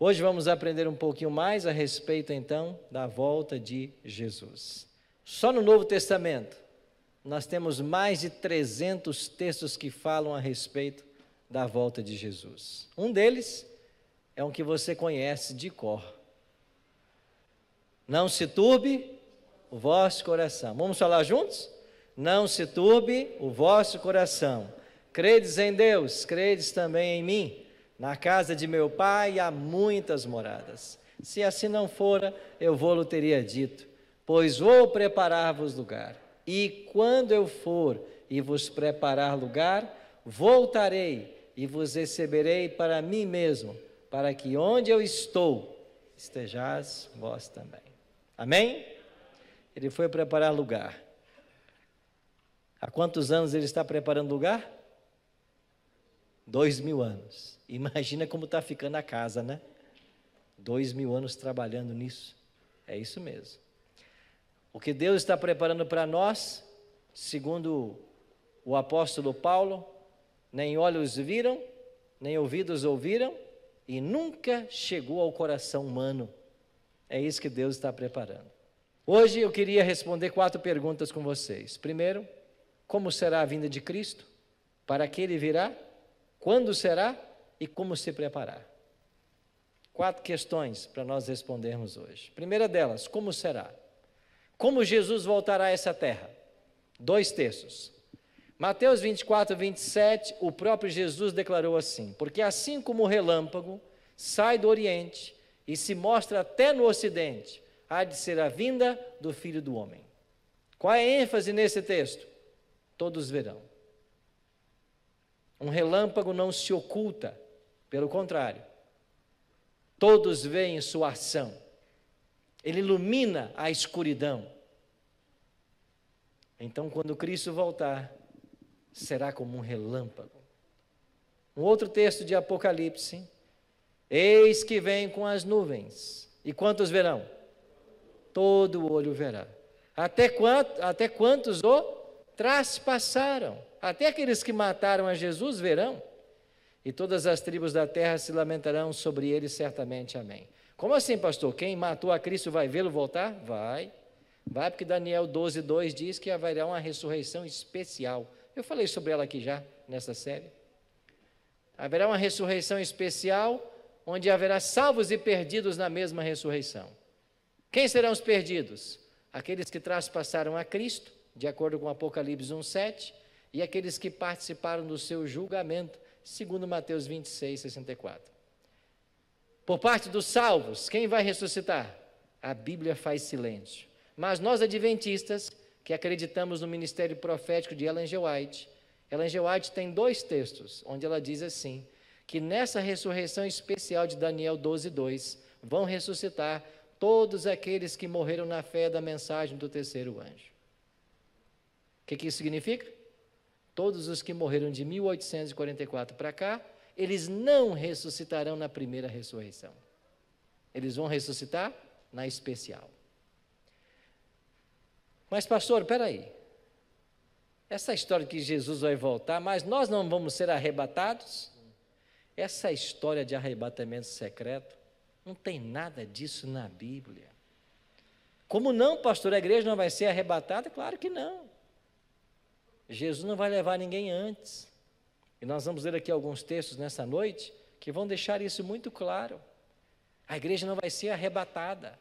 Hoje vamos aprender um pouquinho mais a respeito, então, da volta de Jesus. Só no Novo Testamento, nós temos mais de 300 textos que falam a respeito da volta de Jesus. Um deles é um que você conhece de cor. Não se turbe o vosso coração. Vamos falar juntos? Não se turbe o vosso coração. Credes em Deus, credes também em mim. Na casa de meu pai há muitas moradas. Se assim não fora, eu vou-lo teria dito, pois vou preparar-vos lugar. E quando eu for e vos preparar lugar, voltarei e vos receberei para mim mesmo, para que onde eu estou, estejais vós também. Amém? Ele foi preparar lugar. Há quantos anos ele está preparando lugar? 2000 anos. Imagina como está ficando a casa, né? 2000 anos trabalhando nisso. É isso mesmo. O que Deus está preparando para nós, segundo o apóstolo Paulo, nem olhos viram, nem ouvidos ouviram, e nunca chegou ao coração humano. É isso que Deus está preparando. Hoje eu queria responder 4 perguntas com vocês. Primeiro, como será a vinda de Cristo? Para que Ele virá? Quando será? E como se preparar? 4 questões para nós respondermos hoje. Primeira delas, como será? Como Jesus voltará a essa terra? 2 textos. Mateus 24, 27, o próprio Jesus declarou assim: porque assim como o relâmpago sai do Oriente e se mostra até no Ocidente, há de ser a vinda do Filho do Homem. Qual é a ênfase nesse texto? Todos verão. Um relâmpago não se oculta, pelo contrário, todos veem sua ação. Ele ilumina a escuridão. Então, quando Cristo voltar, será como um relâmpago. Um outro texto de Apocalipse: eis que vem com as nuvens. E quantos verão? Todo olho verá. Até quantos o traspassaram? Até aqueles que mataram a Jesus verão. E todas as tribos da terra se lamentarão sobre ele certamente. Amém. Como assim, pastor? Quem matou a Cristo vai vê-lo voltar? Vai, porque Daniel 12, 2 diz que haverá uma ressurreição especial. Eu falei sobre ela aqui já, nessa série. Haverá uma ressurreição especial, onde haverá salvos e perdidos na mesma ressurreição. Quem serão os perdidos? Aqueles que traspassaram a Cristo, de acordo com Apocalipse 1, 7, e aqueles que participaram do seu julgamento, segundo Mateus 26, 64. Por parte dos salvos, quem vai ressuscitar? A Bíblia faz silêncio. Mas nós adventistas, que acreditamos no ministério profético de Ellen G. White tem 2 textos, onde ela diz assim, que nessa ressurreição especial de Daniel 12, 2, vão ressuscitar todos aqueles que morreram na fé da mensagem do terceiro anjo. O que isso significa? Todos os que morreram de 1844 para cá, eles não ressuscitarão na primeira ressurreição. Eles vão ressuscitar na especial. Mas pastor, espera aí. Essa história que Jesus vai voltar, mas nós não vamos ser arrebatados? Essa história de arrebatamento secreto, não tem nada disso na Bíblia. Como não, pastor? A igreja não vai ser arrebatada? Claro que não. Jesus não vai levar ninguém antes. E nós vamos ler aqui alguns textos nessa noite que vão deixar isso muito claro. A igreja não vai ser arrebatada.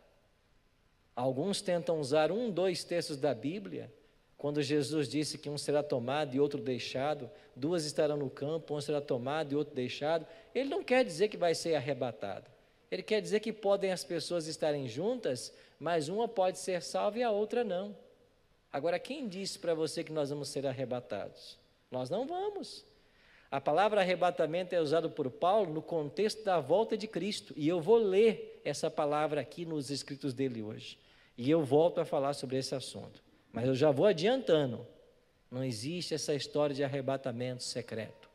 Alguns tentam usar 1, 2 textos da Bíblia, quando Jesus disse que um será tomado e outro deixado, 2 estarão no campo, um será tomado e outro deixado. Ele não quer dizer que vai ser arrebatado. Ele quer dizer que podem as pessoas estarem juntas, mas uma pode ser salva e a outra não. Agora, quem disse para você que nós vamos ser arrebatados? Nós não vamos. A palavra arrebatamento é usada por Paulo no contexto da volta de Cristo. E eu vou ler essa palavra aqui nos escritos dele hoje. E eu volto a falar sobre esse assunto. Mas eu já vou adiantando. Não existe essa história de arrebatamento secreto.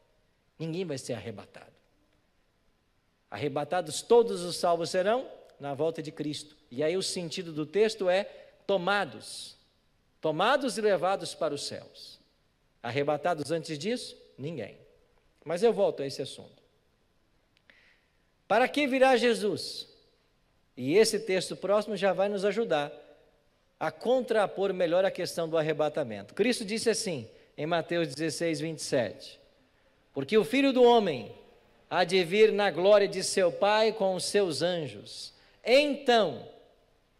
Ninguém vai ser arrebatado. Arrebatados todos os salvos serão na volta de Cristo. E aí o sentido do texto é tomados. Tomados e levados para os céus. Arrebatados antes disso? Ninguém. Mas eu volto a esse assunto. Para que virá Jesus? E esse texto próximo já vai nos ajudar a contrapor melhor a questão do arrebatamento. Cristo disse assim, em Mateus 16, 27, porque o Filho do Homem há de vir na glória de seu Pai com os seus anjos, então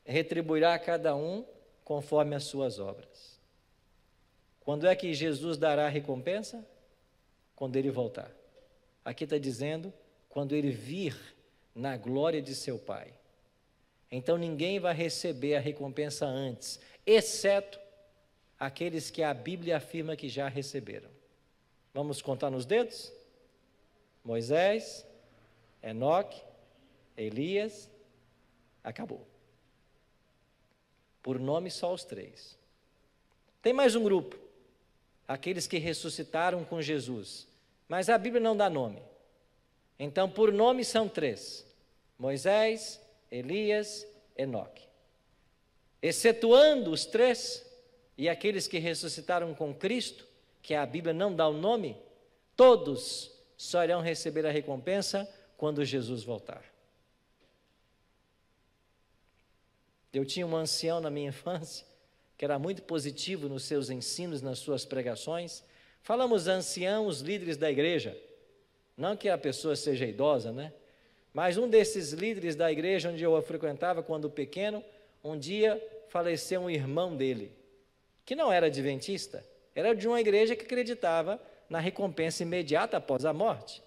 retribuirá a cada um conforme as suas obras. Quando é que Jesus dará a recompensa? Quando ele voltar. Aqui está dizendo, quando ele vir na glória de seu Pai. Então ninguém vai receber a recompensa antes, exceto aqueles que a Bíblia afirma que já receberam. Vamos contar nos dedos? Moisés, Enoque, Elias, acabou. Por nome só os 3. Tem mais um grupo, aqueles que ressuscitaram com Jesus, mas a Bíblia não dá nome. Então por nome são 3, Moisés, Elias, Enoque. Excetuando os 3 e aqueles que ressuscitaram com Cristo, que a Bíblia não dá o nome, todos só irão receber a recompensa quando Jesus voltar. Eu tinha um ancião na minha infância, que era muito positivo nos seus ensinos, nas suas pregações. Falamos ancião, os líderes da igreja, não que a pessoa seja idosa, né? Mas um desses líderes da igreja onde eu frequentava quando pequeno, um dia faleceu um irmão dele, que não era adventista, era de uma igreja que acreditava na recompensa imediata após a morte.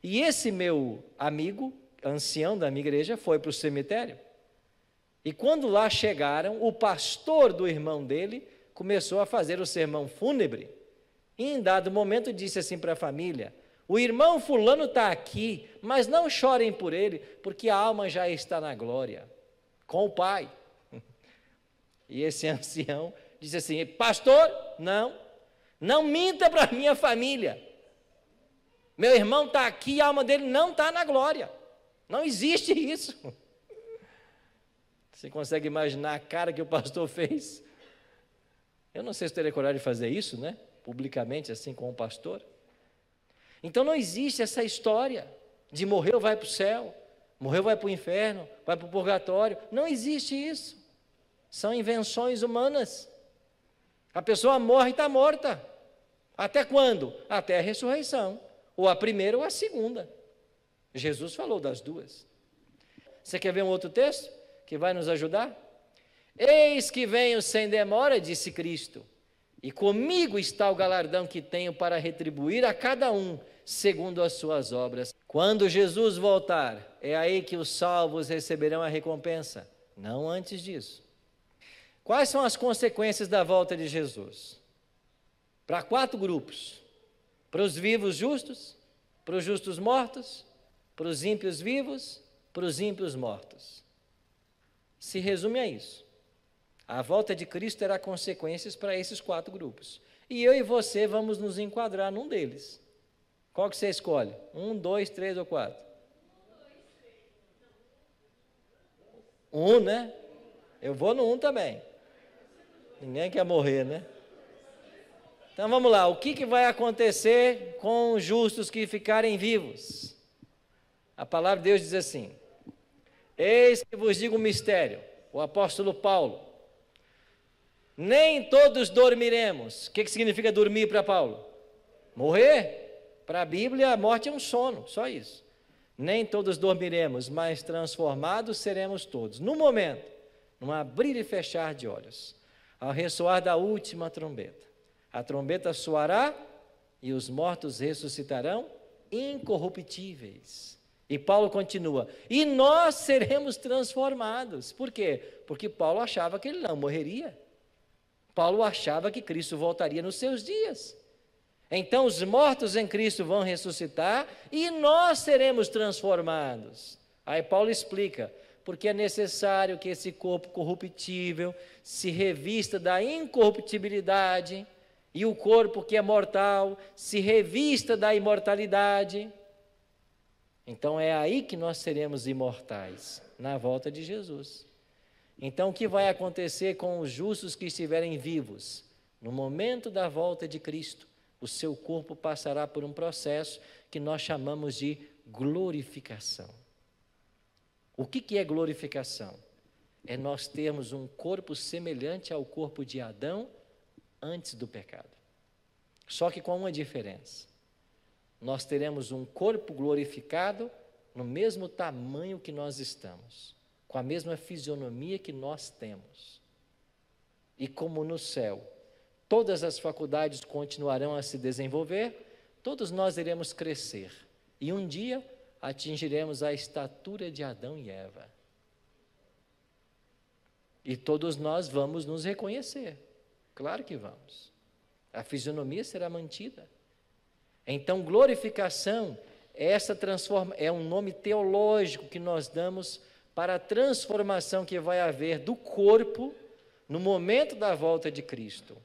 E esse meu amigo, ancião da minha igreja, foi para o cemitério. E quando lá chegaram, o pastor do irmão dele começou a fazer o sermão fúnebre. E em dado momento disse assim para a família, o irmão fulano está aqui, mas não chorem por ele, porque a alma já está na glória, com o Pai. E esse ancião disse assim, pastor, não minta para a minha família. Meu irmão está aqui, a alma dele não está na glória. Não existe isso. Você consegue imaginar a cara que o pastor fez? Eu não sei se teria coragem de fazer isso, né? Publicamente, assim, com o pastor. Então não existe essa história de morreu, vai para o céu, morreu, vai para o inferno, vai para o purgatório. Não existe isso. São invenções humanas. A pessoa morre e está morta. Até quando? Até a ressurreição. Ou a primeira ou a segunda. Jesus falou das duas. Você quer ver um outro texto que vai nos ajudar? Eis que venho sem demora, disse Cristo, e comigo está o galardão que tenho para retribuir a cada um segundo as suas obras. Quando Jesus voltar, é aí que os salvos receberão a recompensa, não antes disso. Quais são as consequências da volta de Jesus? Para 4 grupos: para os vivos justos, para os justos mortos, para os ímpios vivos, para os ímpios mortos. Se resume a isso. A volta de Cristo terá consequências para esses 4 grupos. E eu e você vamos nos enquadrar num deles. Qual que você escolhe? 1, 2, 3 ou 4? 1, né? Eu vou no 1 também. Ninguém quer morrer, né? Então vamos lá, o que vai acontecer com os justos que ficarem vivos? A palavra de Deus diz assim, eis que vos digo um mistério, o apóstolo Paulo, nem todos dormiremos. O que significa dormir para Paulo? Morrer. Para a Bíblia, a morte é um sono, só isso. Nem todos dormiremos, mas transformados seremos todos. No momento, num abrir e fechar de olhos, ao ressoar da última trombeta. A trombeta soará e os mortos ressuscitarão incorruptíveis. E Paulo continua, e nós seremos transformados. Por quê? Porque Paulo achava que ele não morreria. Paulo achava que Cristo voltaria nos seus dias. Então os mortos em Cristo vão ressuscitar e nós seremos transformados. Aí Paulo explica, porque é necessário que esse corpo corruptível se revista da incorruptibilidade e o corpo que é mortal se revista da imortalidade. Então é aí que nós seremos imortais, na volta de Jesus. Então o que vai acontecer com os justos que estiverem vivos? No momento da volta de Cristo, o seu corpo passará por um processo que nós chamamos de glorificação. O que é glorificação? É nós termos um corpo semelhante ao corpo de Adão antes do pecado. Só que com uma diferença. Nós teremos um corpo glorificado no mesmo tamanho que nós estamos, com a mesma fisionomia que nós temos. E como no céu, todas as faculdades continuarão a se desenvolver, todos nós iremos crescer. E um dia atingiremos a estatura de Adão e Eva. E todos nós vamos nos reconhecer. Claro que vamos. A fisionomia será mantida. Então, glorificação é um nome teológico que nós damos para a transformação que vai haver do corpo no momento da volta de Cristo.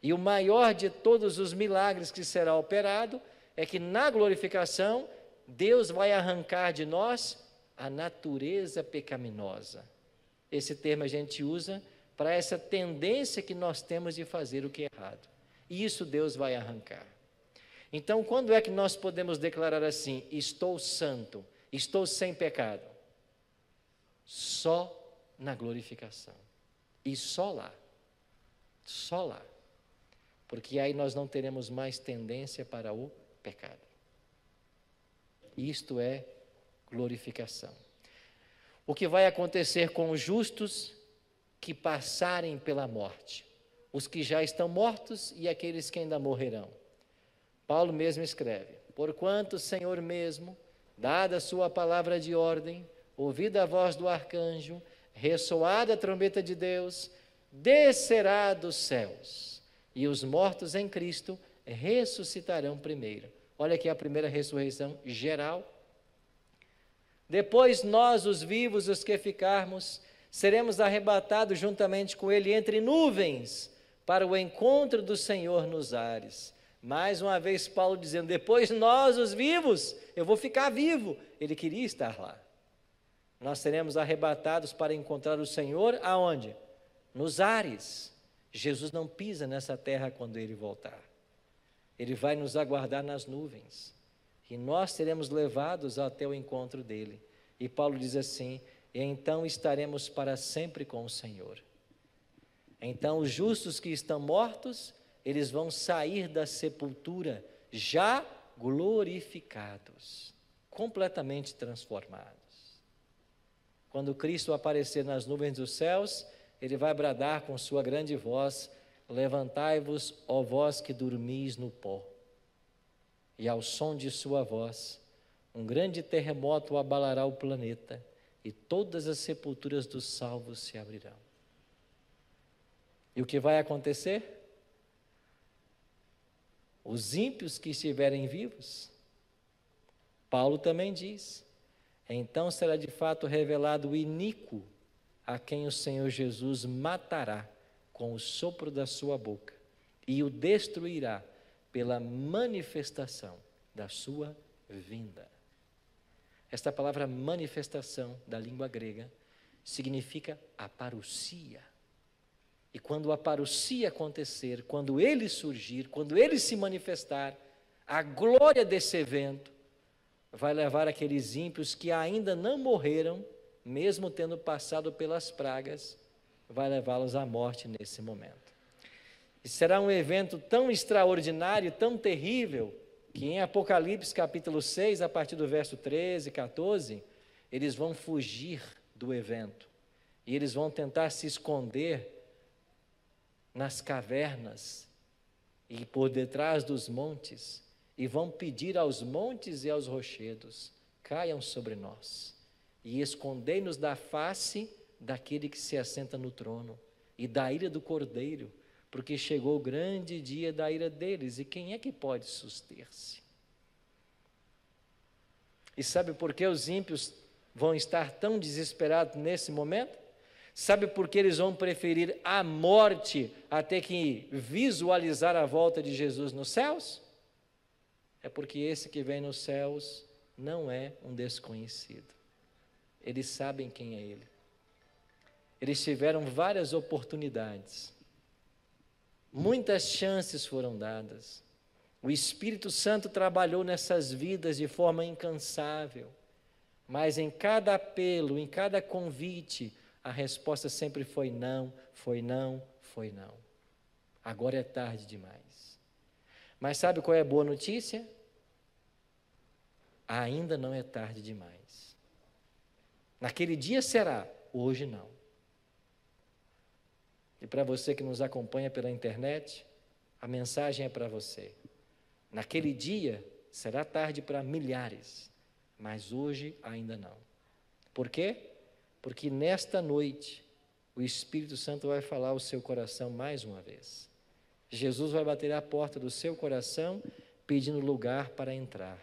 E o maior de todos os milagres que será operado é que na glorificação Deus vai arrancar de nós a natureza pecaminosa. Esse termo a gente usa para essa tendência que nós temos de fazer o que é errado. E isso Deus vai arrancar. Então, quando é que nós podemos declarar assim: estou santo, estou sem pecado? Só na glorificação. E só lá. Só lá. Porque aí nós não teremos mais tendência para o pecado. Isto é glorificação. O que vai acontecer com os justos que passarem pela morte? Os que já estão mortos e aqueles que ainda morrerão. Paulo mesmo escreve: porquanto o Senhor mesmo, dada a sua palavra de ordem, ouvida a voz do arcanjo, ressoada a trombeta de Deus, descerá dos céus, e os mortos em Cristo ressuscitarão primeiro. Olha aqui a primeira ressurreição geral. Depois nós, os vivos, os que ficarmos, seremos arrebatados juntamente com Ele entre nuvens, para o encontro do Senhor nos ares. Mais uma vez Paulo dizendo: depois nós, os vivos, eu vou ficar vivo. Ele queria estar lá. Nós seremos arrebatados para encontrar o Senhor aonde? Nos ares. Jesus não pisa nessa terra quando Ele voltar. Ele vai nos aguardar nas nuvens. E nós seremos levados até o encontro dEle. E Paulo diz assim: e então estaremos para sempre com o Senhor. Então os justos que estão mortos, eles vão sair da sepultura já glorificados, completamente transformados. Quando Cristo aparecer nas nuvens dos céus, Ele vai bradar com sua grande voz: levantai-vos, ó vós que dormis no pó. E ao som de sua voz, um grande terremoto abalará o planeta, e todas as sepulturas dos salvos se abrirão. E o que vai acontecer? Os ímpios que estiverem vivos, Paulo também diz: então será de fato revelado o iníquo, a quem o Senhor Jesus matará com o sopro da sua boca, e o destruirá pela manifestação da sua vinda. Esta palavra manifestação, da língua grega, significa aparucia. E quando a parucia acontecer, quando ele surgir, quando ele se manifestar, a glória desse evento vai levar aqueles ímpios que ainda não morreram, mesmo tendo passado pelas pragas, vai levá-los à morte nesse momento. E será um evento tão extraordinário, tão terrível, que em Apocalipse capítulo 6, a partir do verso 13, 14, eles vão fugir do evento. E eles vão tentar se esconder nas cavernas e por detrás dos montes, e vão pedir aos montes e aos rochedos: caiam sobre nós, e escondei-nos da face daquele que se assenta no trono, e da ira do Cordeiro, porque chegou o grande dia da ira deles, e quem é que pode suster-se? E sabe por que os ímpios vão estar tão desesperados nesse momento? Sabe por que eles vão preferir a morte até que visualizar a volta de Jesus nos céus? É porque esse que vem nos céus não é um desconhecido. Eles sabem quem é Ele. Eles tiveram várias oportunidades. Muitas chances foram dadas. O Espírito Santo trabalhou nessas vidas de forma incansável. Mas em cada apelo, em cada convite, a resposta sempre foi não, foi não, foi não. Agora é tarde demais. Mas sabe qual é a boa notícia? Ainda não é tarde demais. Naquele dia será, hoje não. E para você que nos acompanha pela internet, a mensagem é para você. Naquele dia será tarde para milhares, mas hoje ainda não. Por quê? Porque nesta noite o Espírito Santo vai falar ao seu coração mais uma vez. Jesus vai bater à porta do seu coração pedindo lugar para entrar.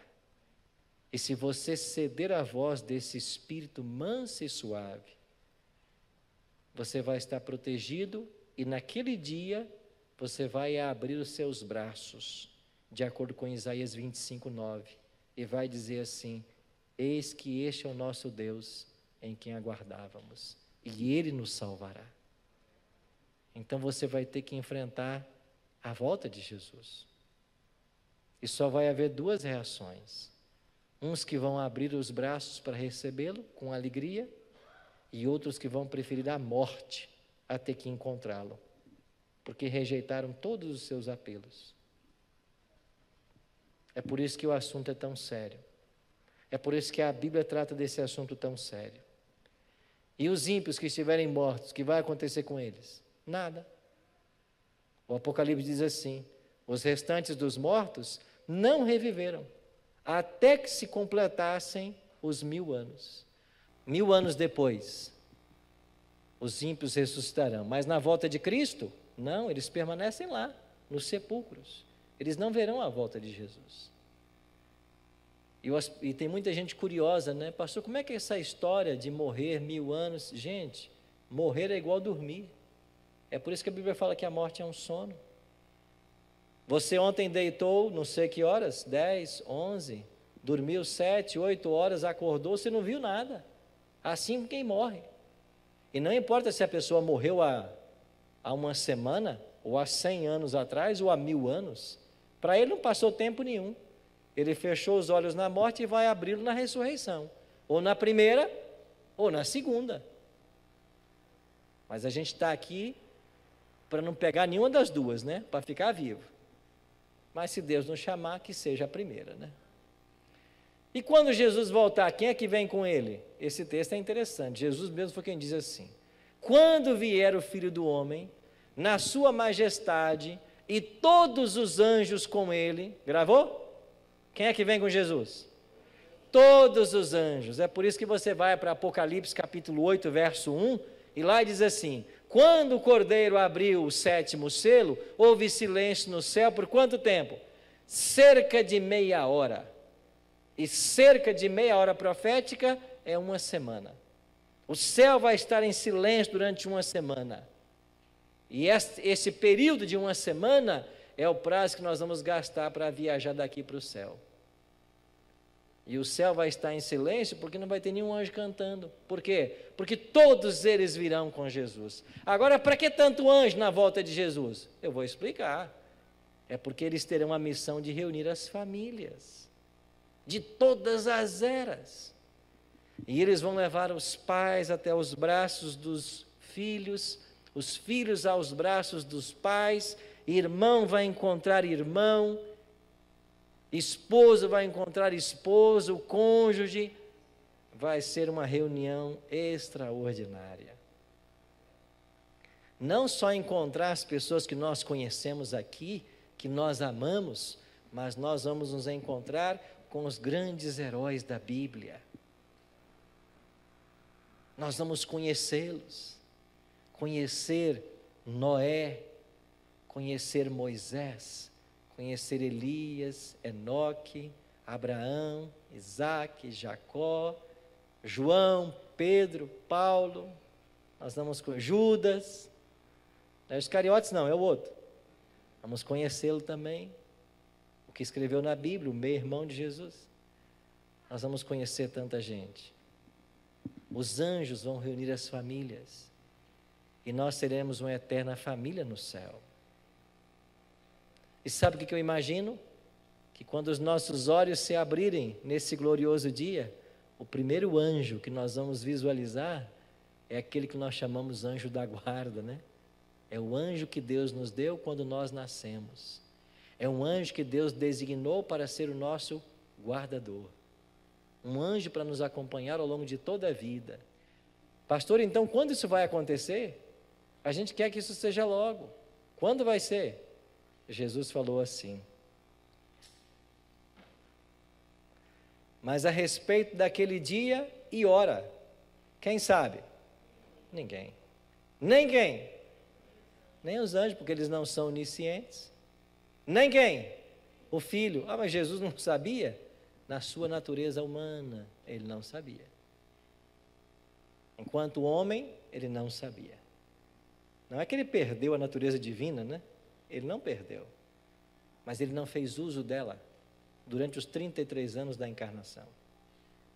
E se você ceder à voz desse Espírito manso e suave, você vai estar protegido e naquele dia você vai abrir os seus braços, de acordo com Isaías 25:9, e vai dizer assim: eis que este é o nosso Deus em quem aguardávamos, e Ele nos salvará. Então você vai ter que enfrentar a volta de Jesus. E só vai haver duas reações. Uns que vão abrir os braços para recebê-lo com alegria, e outros que vão preferir a morte a ter que encontrá-lo, porque rejeitaram todos os seus apelos. É por isso que o assunto é tão sério. É por isso que a Bíblia trata desse assunto tão sério. E os ímpios que estiverem mortos, o que vai acontecer com eles? Nada. O Apocalipse diz assim: os restantes dos mortos não reviveram, até que se completassem os 1000 anos. 1000 anos depois, os ímpios ressuscitarão. Mas na volta de Cristo, não, eles permanecem lá, nos sepulcros. Eles não verão a volta de Jesus. E tem muita gente curiosa, né? Pastor, como é que é essa história de morrer 1000 anos? Gente, morrer é igual dormir. É por isso que a Bíblia fala que a morte é um sono. Você ontem deitou, não sei que horas, 10, 11, dormiu 7, 8 horas, acordou, você não viu nada. Assim quem morre. E não importa se a pessoa morreu há uma semana, ou há 100 anos atrás, ou há 1000 anos, para ele não passou tempo nenhum. Ele fechou os olhos na morte e vai abri-lo na ressurreição, ou na primeira, ou na segunda. Mas a gente está aqui para não pegar nenhuma das duas, né? Para ficar vivo. Mas se Deus nos chamar, que seja a primeira, né? E quando Jesus voltar, quem é que vem com ele? Esse texto é interessante. Jesus mesmo foi quem diz assim: quando vier o Filho do Homem, na sua majestade, e todos os anjos com ele, gravou? Quem é que vem com Jesus? Todos os anjos. É por isso que você vai para Apocalipse capítulo 8, verso 1, e lá diz assim: quando o Cordeiro abriu o 7º selo, houve silêncio no céu por quanto tempo? Cerca de meia hora. E cerca de meia hora profética é uma semana. O céu vai estar em silêncio durante uma semana. E esse período de uma semana é o prazo que nós vamos gastar para viajar daqui para o céu. E o céu vai estar em silêncio porque não vai ter nenhum anjo cantando. Por quê? Porque todos eles virão com Jesus. Agora, para que tanto anjo na volta de Jesus? Eu vou explicar. É porque eles terão a missão de reunir as famílias de todas as eras. E eles vão levar os pais até os braços dos filhos, os filhos aos braços dos pais, irmão vai encontrar irmão, esposo vai encontrar esposo, cônjuge. Vai ser uma reunião extraordinária. Não só encontrar as pessoas que nós conhecemos aqui, que nós amamos, mas nós vamos nos encontrar com os grandes heróis da Bíblia. Nós vamos conhecê-los, conhecer Noé, conhecer Moisés, conhecer Elias, Enoque, Abraão, Isaque, Jacó, João, Pedro, Paulo. Nós vamos com Judas, não é os Iscariotes não, é o outro. Vamos conhecê-lo também, o que escreveu na Bíblia, o meio-irmão de Jesus. Nós vamos conhecer tanta gente. Os anjos vão reunir as famílias, e nós teremos uma eterna família no céu. E sabe o que eu imagino? Que quando os nossos olhos se abrirem nesse glorioso dia, O primeiro anjo que nós vamos visualizar é aquele que nós chamamos anjo da guarda, né? É o anjo que Deus nos deu quando nós nascemos. É um anjo que Deus designou para ser o nosso guardador. Um anjo para nos acompanhar ao longo de toda a vida. Pastor, então quando isso vai acontecer? A gente quer que isso seja logo. Quando vai ser? Jesus falou assim: mas a respeito daquele dia e hora, quem sabe? Ninguém. Ninguém. Nem os anjos, porque eles não são oniscientes. Nem quem? O Filho. Ah, mas Jesus não sabia? Na sua natureza humana, ele não sabia. Enquanto homem, ele não sabia. Não é que ele perdeu a natureza divina, né? Ele não perdeu. Mas ele não fez uso dela durante os 33 anos da encarnação.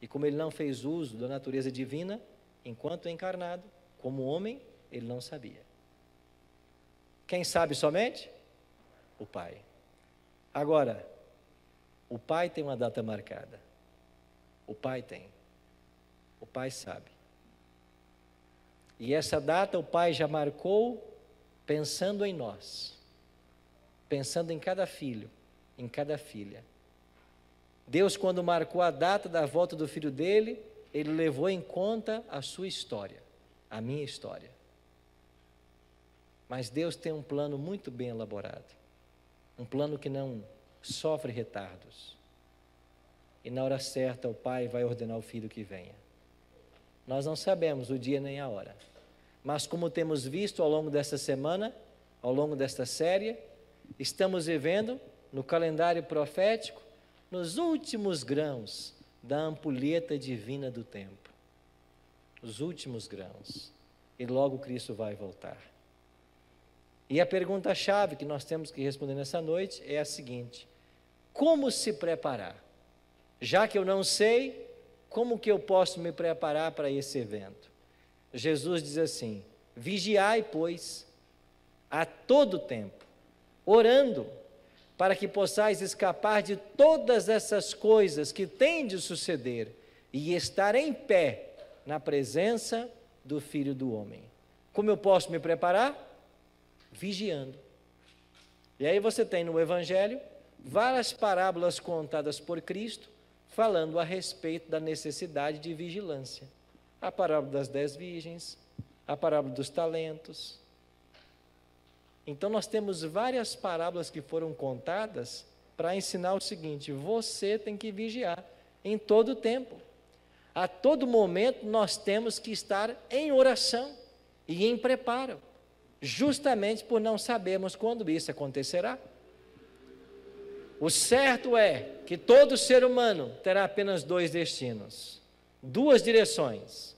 E como ele não fez uso da natureza divina, enquanto encarnado, como homem, ele não sabia. Quem sabe somente? O Pai. Agora, o Pai tem uma data marcada. O Pai tem. O Pai sabe. E essa data o Pai já marcou pensando em nós. Pensando em cada filho, em cada filha. Deus, quando marcou a data da volta do Filho dele, Ele levou em conta a sua história, a minha história. Mas Deus tem um plano muito bem elaborado. Um plano que não sofre retardos. E na hora certa o Pai vai ordenar o Filho que venha. Nós não sabemos o dia nem a hora. Mas como temos visto ao longo desta semana, ao longo desta série, estamos vivendo no calendário profético, nos últimos grãos da ampulheta divina do tempo. Os últimos grãos. E logo Cristo vai voltar. E a pergunta-chave que nós temos que responder nessa noite é a seguinte: como se preparar? Já que eu não sei, como que eu posso me preparar para esse evento? Jesus diz assim: vigiai, pois, a todo tempo, orando, para que possais escapar de todas essas coisas que têm de suceder e estar em pé na presença do Filho do Homem. Como eu posso me preparar? Vigiando. E aí você tem no Evangelho várias parábolas contadas por Cristo, falando a respeito da necessidade de vigilância. A parábola das 10 virgens, a parábola dos talentos. Então nós temos várias parábolas que foram contadas para ensinar o seguinte: você tem que vigiar em todo o tempo. A todo momento nós temos que estar em oração e em preparo, justamente por não sabermos quando isso acontecerá. O certo é que todo ser humano terá apenas dois destinos, duas direções: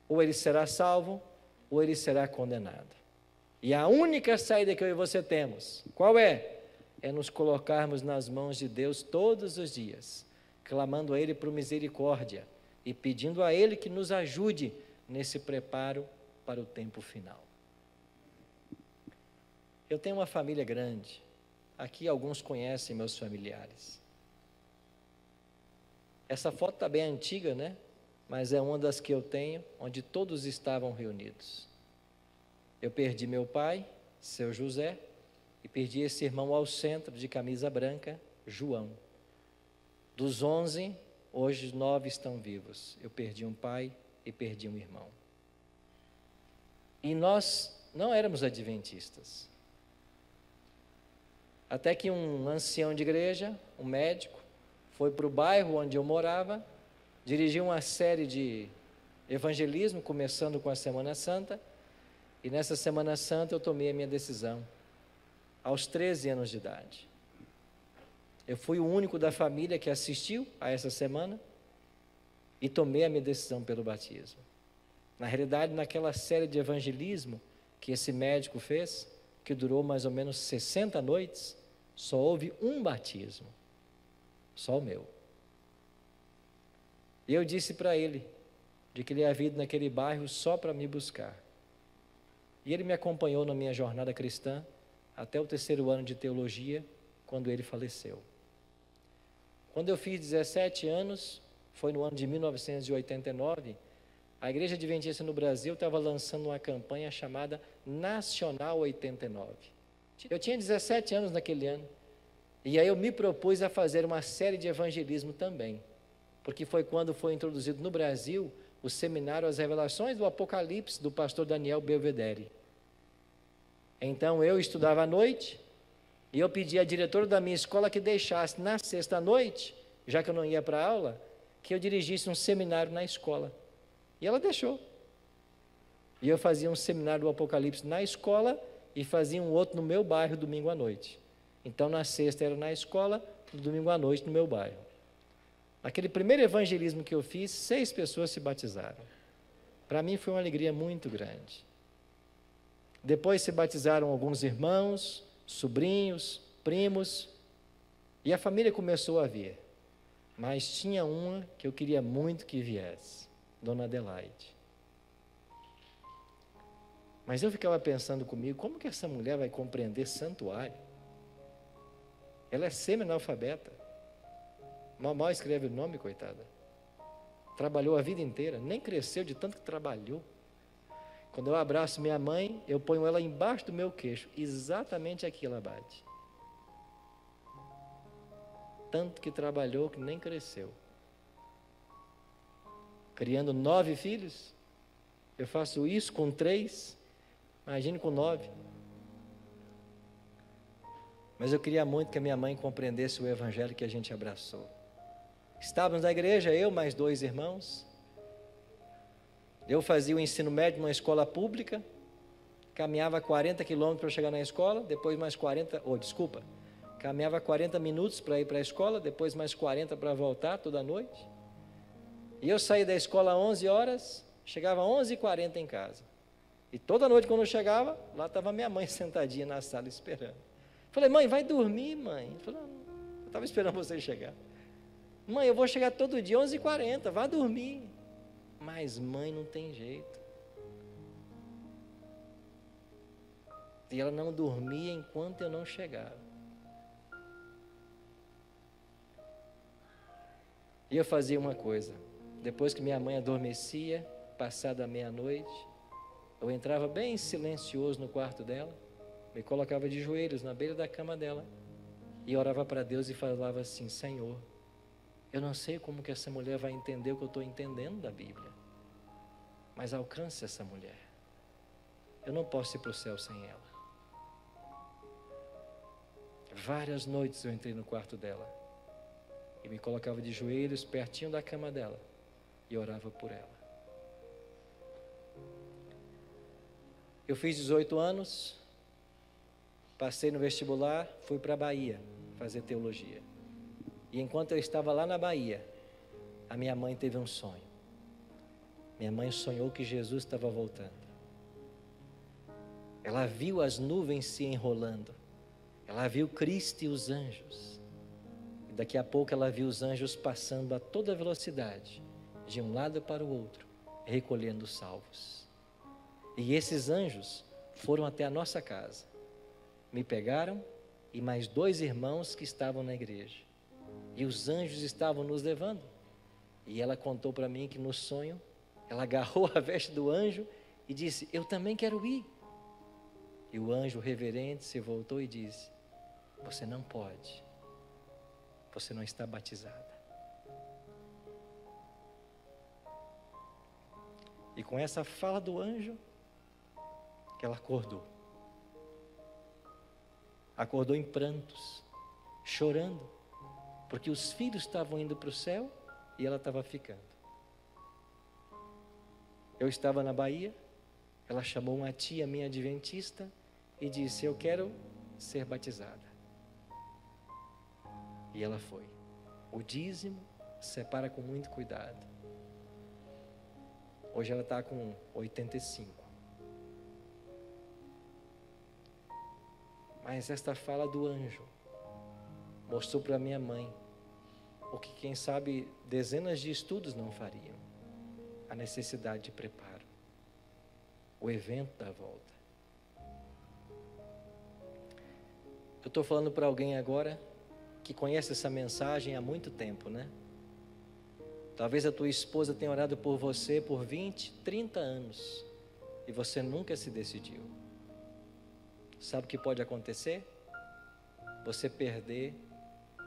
ou ele será salvo, ou ele será condenado. E a única saída que eu e você temos, qual é? É nos colocarmos nas mãos de Deus todos os dias, clamando a Ele por misericórdia e pedindo a Ele que nos ajude nesse preparo para o tempo final. Eu tenho uma família grande, aqui alguns conhecem meus familiares. Essa foto está bem antiga, né? Mas é uma das que eu tenho, onde todos estavam reunidos. Eu perdi meu pai, seu José, e perdi esse irmão ao centro, de camisa branca, João. Dos 11, hoje 9 estão vivos. Eu perdi um pai e perdi um irmão. E nós não éramos adventistas. Até que um ancião de igreja, um médico, foi para o bairro onde eu morava, dirigiu uma série de evangelismo, começando com a Semana Santa, e nessa Semana Santa eu tomei a minha decisão, aos 13 anos de idade. Eu fui o único da família que assistiu a essa semana e tomei a minha decisão pelo batismo. Na realidade, naquela série de evangelismo que esse médico fez, que durou mais ou menos 60 noites, só houve um batismo, só o meu. E eu disse para ele, de que ele havia ido naquele bairro só para me buscar. E ele me acompanhou na minha jornada cristã, até o 3º ano de teologia, quando ele faleceu. Quando eu fiz 17 anos, foi no ano de 1989, a Igreja Adventista no Brasil estava lançando uma campanha chamada Nacional 89. Eu tinha 17 anos naquele ano, e aí eu me propus a fazer uma série de evangelismo também, porque foi quando foi introduzido no Brasil o seminário As Revelações do Apocalipse, do pastor Daniel Belvedere. Então eu estudava à noite, e eu pedi à diretora da minha escola que deixasse na sexta-noite, já que eu não ia para a aula, que eu dirigisse um seminário na escola. E ela deixou. E eu fazia um seminário do Apocalipse na escola e fazia um outro no meu bairro domingo à noite. Então na sexta era na escola, no domingo à noite no meu bairro. Naquele primeiro evangelismo que eu fiz, 6 pessoas se batizaram. Para mim foi uma alegria muito grande. Depois se batizaram alguns irmãos, sobrinhos, primos, e a família começou a vir. Mas tinha uma que eu queria muito que viesse, Dona Adelaide. Mas eu ficava pensando comigo, como que essa mulher vai compreender santuário? Ela é semi-analfabeta. Mal escreve o nome, coitada. Trabalhou a vida inteira, nem cresceu de tanto que trabalhou. Quando eu abraço minha mãe, eu ponho ela embaixo do meu queixo, exatamente aqui ela bate. Tanto que trabalhou que nem cresceu. Criando 9 filhos, eu faço isso com 3, imagine com 9. Mas eu queria muito que a minha mãe compreendesse o evangelho que a gente abraçou. Estávamos na igreja, eu mais 2 irmãos. Eu fazia o ensino médio numa escola pública, caminhava 40 quilômetros para chegar na escola, depois mais 40, caminhava 40 minutos para ir para a escola, depois mais 40 para voltar toda noite. E eu saí da escola às 11 horas, chegava às 11h40 em casa. E toda noite quando eu chegava, lá estava minha mãe sentadinha na sala esperando. Falei, mãe, vai dormir, mãe. Falei, eu estava esperando você chegar. Mãe, eu vou chegar todo dia às 11h40, vá dormir. Mas mãe não tem jeito. E ela não dormia enquanto eu não chegava. E eu fazia uma coisa. Depois que minha mãe adormecia, passada a meia-noite, eu entrava bem silencioso no quarto dela, me colocava de joelhos na beira da cama dela e orava para Deus e falava assim, Senhor, eu não sei como que essa mulher vai entender o que eu estou entendendo da Bíblia, mas alcance essa mulher. Eu não posso ir para o céu sem ela. Várias noites eu entrei no quarto dela e me colocava de joelhos pertinho da cama dela e orava por ela. Eu fiz 18 anos, passei no vestibular, fui para a Bahia fazer teologia. E enquanto eu estava lá na Bahia, a minha mãe teve um sonho. Minha mãe sonhou que Jesus estava voltando. Ela viu as nuvens se enrolando. Ela viu Cristo e os anjos. E daqui a pouco ela viu os anjos passando a toda velocidade, de um lado para o outro, recolhendo os salvos. E esses anjos foram até a nossa casa. Me pegaram e mais 2 irmãos que estavam na igreja. E os anjos estavam nos levando. E ela contou para mim que no sonho, ela agarrou a veste do anjo e disse, eu também quero ir. E o anjo reverente se voltou e disse, você não pode. Você não está batizada. E com essa fala do anjo, que ela acordou. Acordou em prantos, chorando, porque os filhos estavam indo para o céu e ela estava ficando. Eu estava na Bahia, ela chamou uma tia minha adventista e disse, eu quero ser batizada. E ela foi. O dízimo separa com muito cuidado. Hoje ela está com 85. Mas esta fala do anjo mostrou para minha mãe o que, quem sabe, dezenas de estudos não fariam. A necessidade de preparo. O evento da volta. Eu estou falando para alguém agora que conhece essa mensagem há muito tempo, né? Talvez a tua esposa tenha orado por você por 20, 30 anos e você nunca se decidiu. Sabe o que pode acontecer? Você perder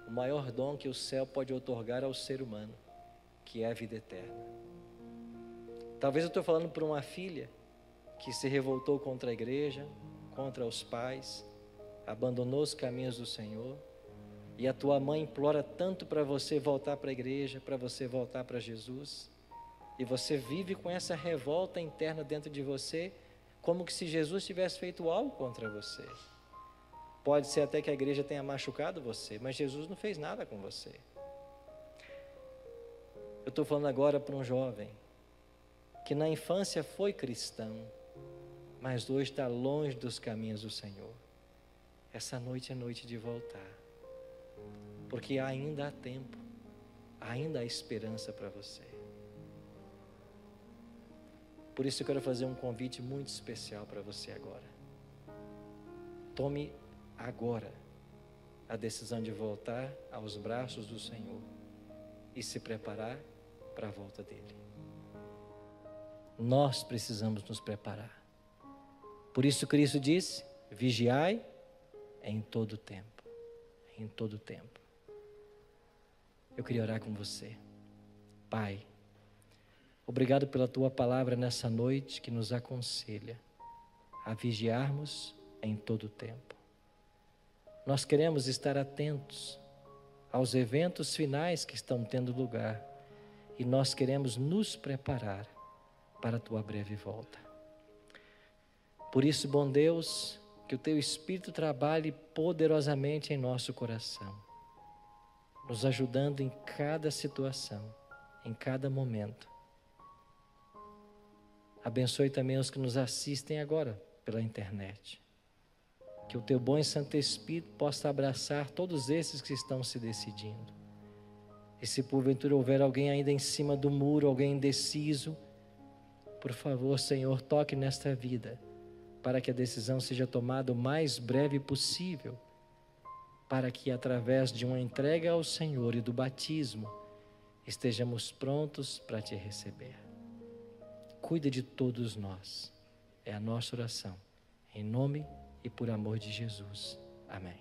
o maior dom que o céu pode outorgar ao ser humano, que é a vida eterna. Talvez eu estou falando para uma filha que se revoltou contra a igreja, contra os pais, abandonou os caminhos do Senhor, e a tua mãe implora tanto para você voltar para a igreja, para você voltar para Jesus, e você vive com essa revolta interna dentro de você, como que se Jesus tivesse feito algo contra você. Pode ser até que a igreja tenha machucado você, mas Jesus não fez nada com você. Eu estou falando agora para um jovem que na infância foi cristão, mas hoje está longe dos caminhos do Senhor. Essa noite é noite de voltar, porque ainda há tempo, ainda há esperança para você. Por isso eu quero fazer um convite muito especial para você agora. Tome agora a decisão de voltar aos braços do Senhor e se preparar para a volta dele. Nós precisamos nos preparar. Por isso Cristo disse: vigiai em todo tempo. Em todo tempo. Eu queria orar com você. Pai, obrigado pela tua palavra nessa noite que nos aconselha a vigiarmos em todo tempo. Nós queremos estar atentos aos eventos finais que estão tendo lugar e nós queremos nos preparar para a tua breve volta. Por isso, bom Deus, que o teu Espírito trabalhe poderosamente em nosso coração, nos ajudando em cada situação, em cada momento. Abençoe também os que nos assistem agora pela internet. Que o teu bom e santo Espírito possa abraçar todos esses que estão se decidindo. E se porventura houver alguém ainda em cima do muro, alguém indeciso, por favor, Senhor, toque nesta vida, para que a decisão seja tomada o mais breve possível, para que através de uma entrega ao Senhor e do batismo, estejamos prontos para te receber. Cuida de todos nós, é a nossa oração, em nome e por amor de Jesus. Amém.